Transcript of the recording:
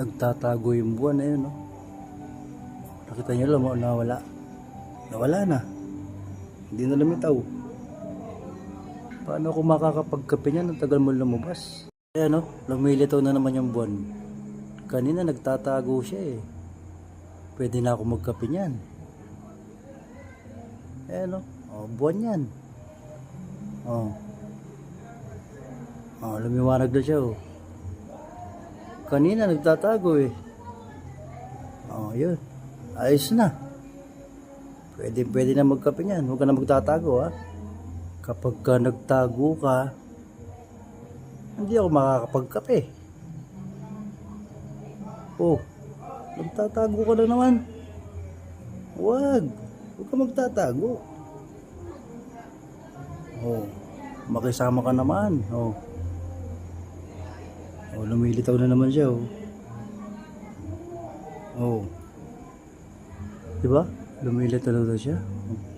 Nagtatago yung buwan na yun, no? Nakita nyo lang, nawala. Nawala na. Hindi na lumitaw. Paano ako makakapagkape niyan? Ang tagal mo lumabas. Ayan, no? Lumilitaw na naman yung buwan. Kanina nagtatago siya eh. Pwede na ako magkape niyan. Ayan, no? Oh, buwan yan. Oh. Oh, lumiwanag na siya, oh. Kanina nagtatago eh. Oh, yun. Ayos na. Pwede na magkape niyan. Huwag ka na magtatago, ha. Kapag ka nagtago ka, hindi ako makakapagkape. Oh, nagtatago ka na naman. Huwag ka magtatago. Oh, makisama ka naman. Oh. Oh, lumilitaw na naman siya, oh. Oh. Diba? Lumilitaw na siya. Oh.